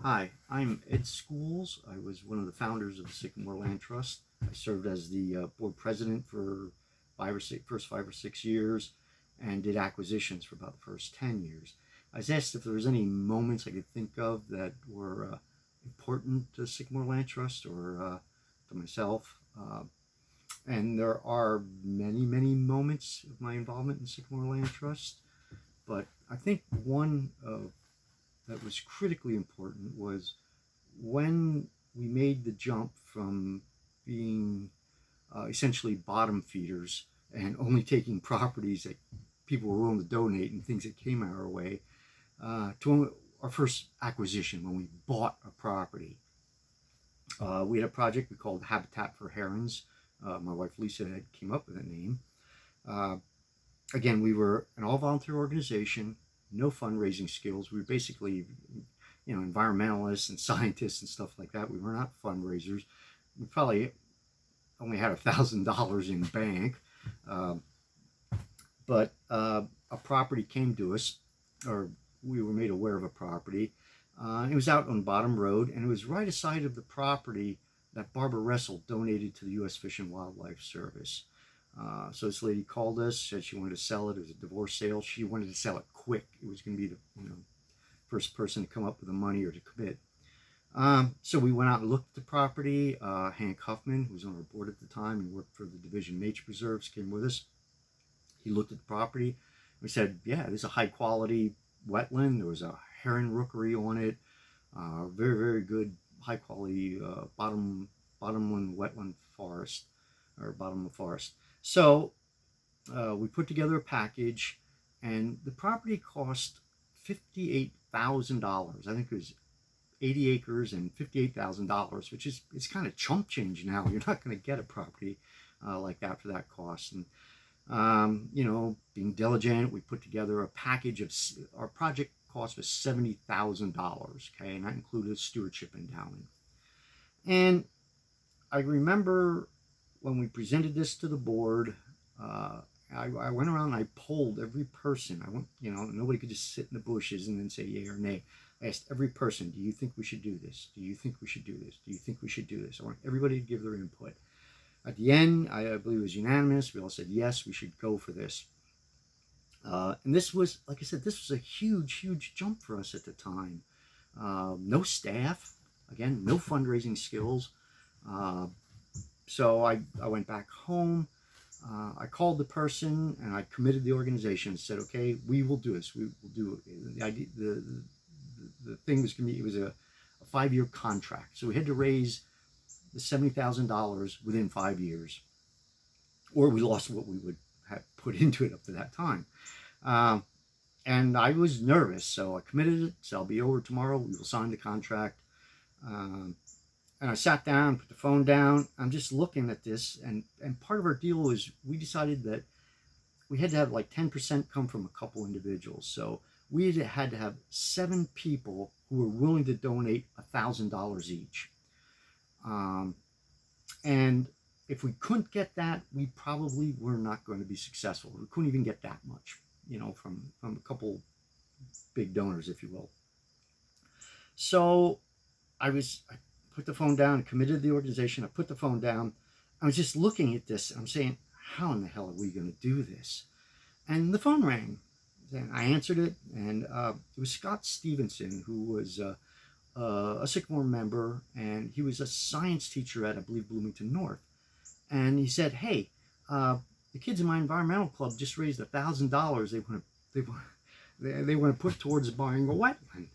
Hi, I'm Ed Schools. I was one of the founders of the Sycamore Land Trust. I served as the board president for first 5 or 6 years, and did acquisitions for about the first 10 years. I was asked if there was any moments I could think of that were important to Sycamore Land Trust or to myself. And there are many, many moments of my involvement in Sycamore Land Trust, but I think one that was critically important was when we made the jump from being essentially bottom feeders and only taking properties that people were willing to donate and things that came our way, to our first acquisition when we bought a property. We had a project we called Habitat for Herons. My wife Lisa had came up with that name. Uh, Again, we were an all volunteer organization, no fundraising skills. We were basically, environmentalists and scientists and stuff like that. We were not fundraisers. We probably only had $1,000 in bank, uh, but a property came to us, or we were made aware of a property. It was out on Bottom Road, and it was right aside of the property that Barbara Russell donated to the U.S. Fish and Wildlife Service. So this lady called us, said she wanted to sell it. It was a divorce sale. She wanted to sell it quick. It was going to be the first person to come up with the money or to commit. So we went out and looked at the property. Hank Huffman, who was on our board at the time and worked for the Division of Nature Preserves, came with us. He looked at the property. We said, yeah, this is a high quality wetland. There was a heron rookery on it. Very, very good, high quality bottomland wetland forest, or bottom of forest. So we put together a package, and the property cost $58,000. I think it was 80 acres and $58,000, which is it's kind of chump change now. You're not going to get a property like that for that cost. And being diligent, we put together a package of our project cost was $70,000. Okay, and that included stewardship endowment. And I remember when we presented this to the board, I went around and I polled every person. I went, nobody could just sit in the bushes and then say yay or nay. I asked every person, do you think we should do this? Do you think we should do this? Do you think we should do this? I want everybody to give their input. At the end, I believe it was unanimous. We all said, yes, we should go for this. And this was, like I said, this was a huge, huge jump for us at the time. No staff, again, no fundraising skills. So I went back home. I called the person and I committed the organization and said, okay, we will do this. We will do it. The idea, the thing was going to be, it was a 5-year contract. So we had to raise the $70,000 within 5 years, or we lost what we would have put into it up to that time. And I was nervous, so I committed it. So I'll be over tomorrow. We will sign the contract. And I sat down, put the phone down. I'm just looking at this, and part of our deal was we decided that we had to have like 10% come from a couple individuals. So we had to have 7 people who were willing to donate $1,000 each. And if we couldn't get that, we probably were not going to be successful. We couldn't even get that much, from a couple big donors, if you will. So I put the phone down, committed to the organization. I put the phone down. I was just looking at this. I'm saying, how in the hell are we going to do this? And the phone rang. And I answered it, and it was Scott Stevenson, who was a Sycamore member, and he was a science teacher at, I believe, Bloomington North. And he said, hey, the kids in my environmental club just raised $1,000. They want to put towards buying a wetland.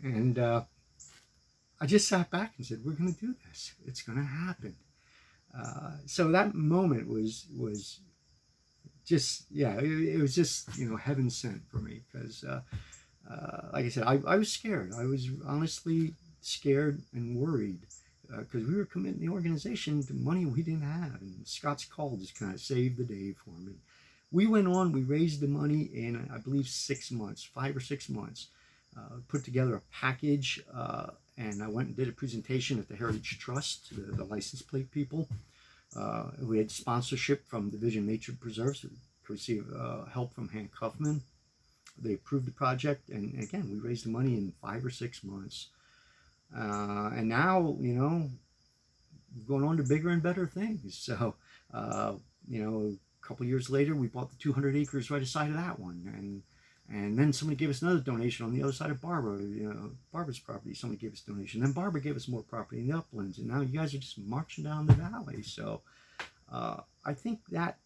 And I just sat back and said, we're going to do this. It's going to happen. So that moment was just, yeah, it was just, heaven sent for me, because like I said, I was scared. I was honestly scared and worried, because we were committing the organization to money we didn't have, and Scott's call just kind of saved the day for me. We went on, we raised the money in, I believe, 6 months, 5 or 6 months, put together a package, and I went and did a presentation at the Heritage Trust, the license plate people. We had sponsorship from Division of Nature Preserves, courtesy of help from Hank Huffman. They approved the project, and again, we raised the money in 5 or 6 months. And now, going on to bigger and better things. So, uh, a couple years later, we bought the 200 acres right aside of that one, and then somebody gave us another donation on the other side of Barbara's property. Somebody gave us a donation. Then Barbara gave us more property in the uplands, and now you guys are just marching down the valley. So, I think that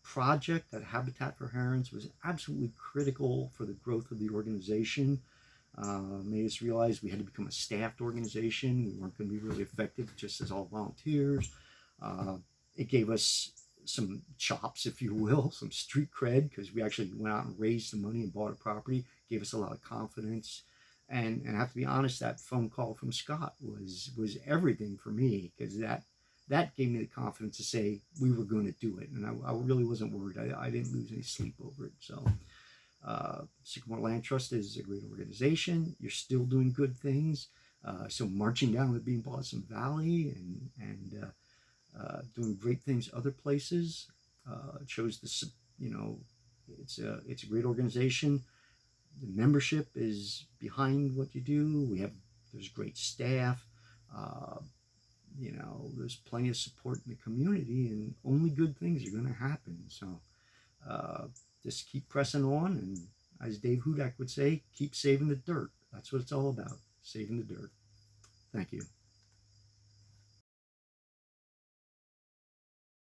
project, that Habitat for Herons, was absolutely critical for the growth of the organization. Made us realize we had to become a staffed organization. We weren't going to be really effective just as all volunteers. Uh, it gave us some chops, if you will, some street cred, because we actually went out and raised the money and bought a property. Gave us a lot of confidence. And I have to be honest, that phone call from Scott was everything for me, because that gave me the confidence to say we were going to do it. And I really wasn't worried. I didn't lose any sleep over it. So Sycamore Land Trust is a great organization. You're still doing good things. So marching down the Bean Blossom Valley and doing great things other places shows this. It's a great organization. The membership is behind what you do. There's great staff. Uh, there's plenty of support in the community, and only good things are going to happen. So uh, just keep pressing on, and as Dave Hudak would say, keep saving the dirt. That's what it's all about, saving the dirt. Thank you.